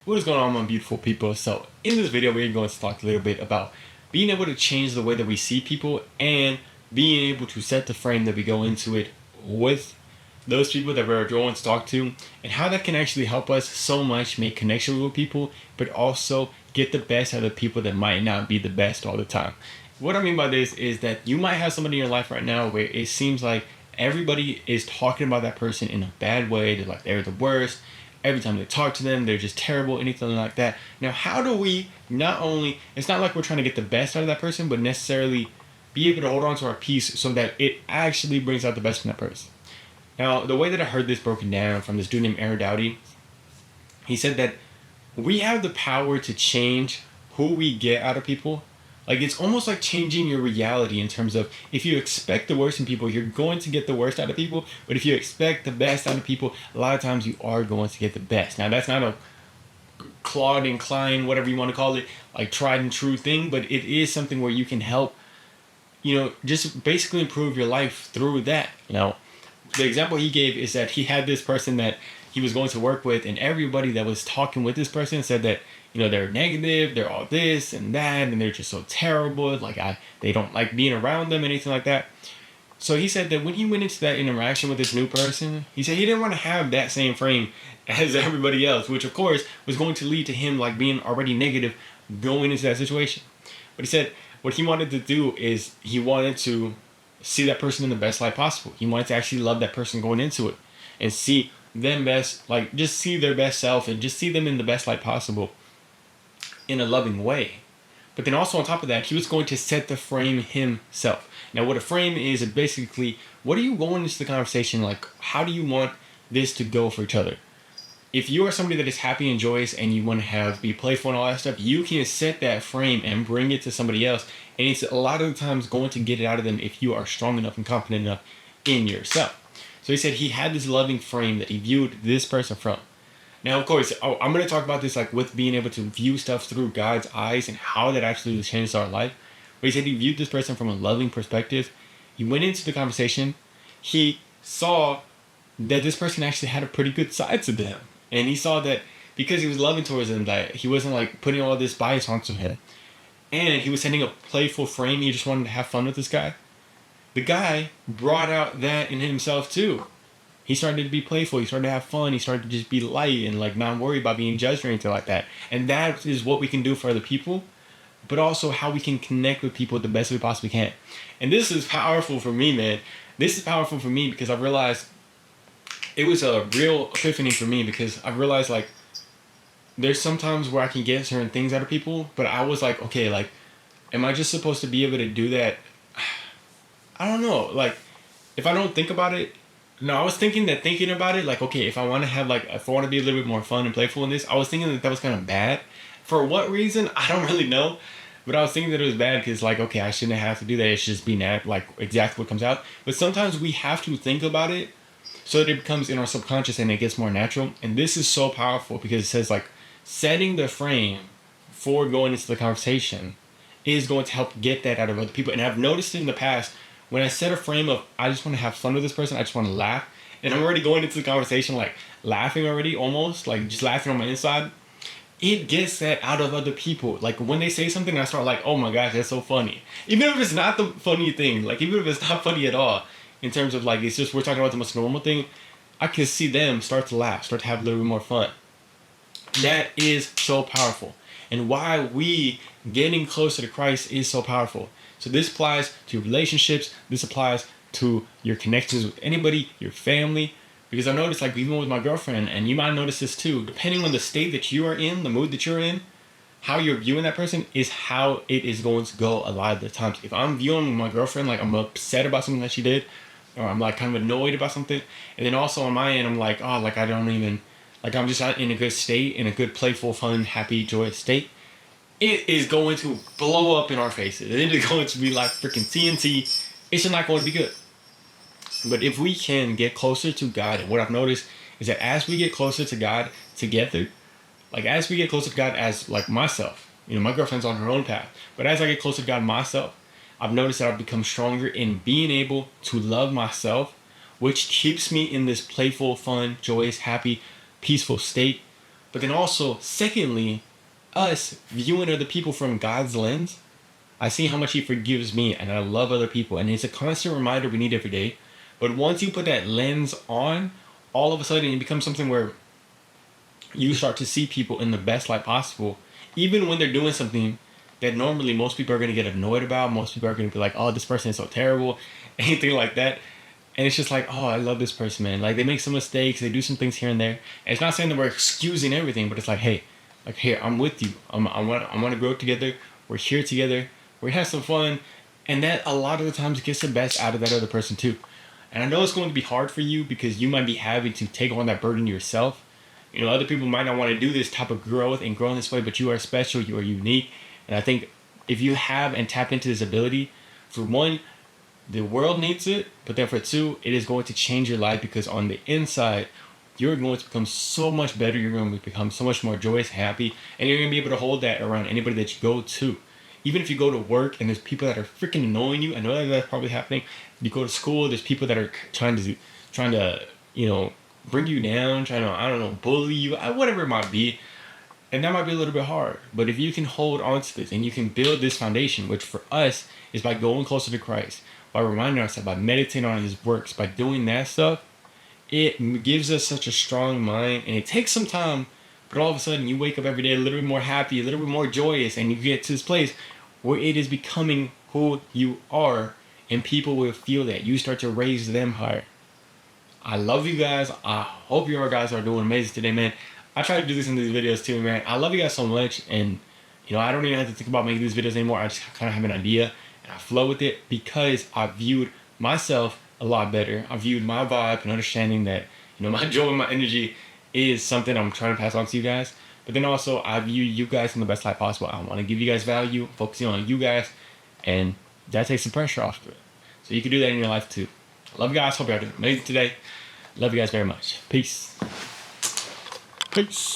What is going on, my beautiful people? So in this video, we're going to talk a little bit about being able to change the way that we see people and being able to set the frame that we go into it with those people that we're going to talk to, and how that can actually help us so much make connections with people, but also get the best out of people that might not be the best all the time. What I mean by this is that you might have somebody in your life right now where it seems like everybody is talking about that person in a bad way. They're like, they're the worst. Every time they talk to them, they're just terrible, anything like that. Now, how do we not only, it's not like we're trying to get the best out of that person, but necessarily be able to hold on to our peace so that it actually brings out the best in that person? Now, the way that I heard this broken down from this dude named Aaron Doughty, he said that we have the power to change who we get out of people. Like, it's almost like changing your reality in terms of, if you expect the worst in people, you're going to get the worst out of people. But if you expect the best out of people, a lot of times you are going to get the best. Now, that's not a Claude and Klein, whatever you want to call it, like tried and true thing, but it is something where you can help, just basically improve your life through that. The example he gave is that he had this person that he was going to work with, and everybody that was talking with this person said that, they're negative, they're all this and that, and they're just so terrible. They don't like being around them, anything like that. So he said that when he went into that interaction with this new person, he said he didn't want to have that same frame as everybody else, which of course was going to lead to him like being already negative going into that situation. But he said what he wanted to do is he wanted to see that person in the best light possible. He wanted to actually love that person going into it and see them best, like just see their best self and just see them in the best light possible in a loving way. But then also on top of that, he was going to set the frame himself. Now, what a frame is basically, what are you going into the conversation like? How do you want this to go for each other? If you are somebody that is happy and joyous and you want to be playful and all that stuff, you can set that frame and bring it to somebody else. And it's a lot of the times going to get it out of them if you are strong enough and confident enough in yourself. So he said he had this loving frame that he viewed this person from. Now, of course, I'm going to talk about this like with being able to view stuff through God's eyes and how that actually changes our life. But he said he viewed this person from a loving perspective. He went into the conversation. He saw that this person actually had a pretty good side to them. And he saw that because he was loving towards them, that he wasn't like putting all this bias onto him. And he was sending a playful frame. He just wanted to have fun with this guy. The guy brought out that in himself too. He started to be playful. He started to have fun. He started to just be light and like not worry about being judged or anything like that. And that is what we can do for other people, but also how we can connect with people the best we possibly can. And this is powerful for me, man. This is powerful for me because I realized it was a real epiphany for me, because I realized like there's sometimes where I can get certain things out of people, but I was like, okay, like, am I just supposed to be able to do that? I don't know. Like, if I don't think about it, no, I was thinking about it, like, okay, if I want to be a little bit more fun and playful in this, I was thinking that was kind of bad. For what reason? I don't really know. But I was thinking that it was bad because, like, okay, I shouldn't have to do that. It should just be like exactly what comes out. But sometimes we have to think about it so that it becomes in our subconscious and it gets more natural. And this is so powerful because it says, like, setting the frame for going into the conversation is going to help get that out of other people. And I've noticed it in the past, when I set a frame of, I just want to have fun with this person, I just want to laugh, and I'm already going into the conversation like laughing already, almost like just laughing on my inside, it gets that out of other people. Like when they say something, I start like, oh my gosh, that's so funny. Even if it's not the funny thing, like even if it's not funny at all, in terms of like, it's just, we're talking about the most normal thing, I can see them start to laugh, start to have a little bit more fun. That is so powerful. And why we getting closer to Christ is so powerful. So this applies to your relationships. This applies to your connections with anybody, your family. Because I noticed, like, even with my girlfriend, and you might notice this too, depending on the state that you are in, the mood that you're in, how you're viewing that person is how it is going to go a lot of the times. If I'm viewing my girlfriend like I'm upset about something that she did, or I'm like kind of annoyed about something, and then also on my end, I'm like, oh, like I don't even, like I'm just not in a good state, in a good, playful, fun, happy, joyous state, it is going to blow up in our faces. It is going to be like freaking TNT. It's just not going to be good. But if we can get closer to God, and what I've noticed is that as we get closer to God together, like as we get closer to God as like myself, my girlfriend's on her own path, but as I get closer to God myself, I've noticed that I've become stronger in being able to love myself, which keeps me in this playful, fun, joyous, happy, peaceful state, But then also, secondly, us viewing other people from God's lens, I see how much He forgives me, and I love other people, and it's a constant reminder we need every day. But once you put that lens on, all of a sudden it becomes something where you start to see people in the best light possible, even when they're doing something that normally most people are going to get annoyed about. Most people are going to be like, oh, this person is so terrible, anything like that. And it's just like, oh, I love this person, man. Like, they make some mistakes, they do some things here and there. And it's not saying that we're excusing everything, but it's like, hey, here, I'm with you. I want to grow together. We're here together. We have some fun. And that a lot of the times gets the best out of that other person too. And I know it's going to be hard for you because you might be having to take on that burden yourself. You know, other people might not want to do this type of growth and grow in this way, but you are special, you are unique. And I think if you have and tap into this ability, for one, the world needs it, but then for two, it is going to change your life because on the inside, you're going to become so much better. You're going to become so much more joyous, happy, and you're going to be able to hold that around anybody that you go to. Even if you go to work and there's people that are freaking annoying you, I know that that's probably happening. You go to school, there's people that are trying to, you know, bring you down, trying to, I don't know, bully you, whatever it might be. And that might be a little bit hard. But if you can hold on to this and you can build this foundation, which for us is by going closer to Christ, by reminding ourselves, by meditating on His works, by doing that stuff, it gives us such a strong mind. And it takes some time, but all of a sudden you wake up every day a little bit more happy, a little bit more joyous, and you get to this place where it is becoming who you are, and people will feel that. You start to raise them higher. I love you guys. I hope you guys are doing amazing today, man. I try to do this in these videos too, man. I love you guys so much, and you know, I don't even have to think about making these videos anymore. I just kind of have an idea, and I flow with it because I viewed myself a lot better. I viewed my vibe and understanding that, you know, my joy and my energy is something I'm trying to pass on to you guys. But then also, I view you guys in the best light possible. I want to give you guys value, focusing on you guys, and that takes some pressure off of it. So you can do that in your life too. Love you guys. Hope you're doing amazing today. Love you guys very much. Peace. Peace.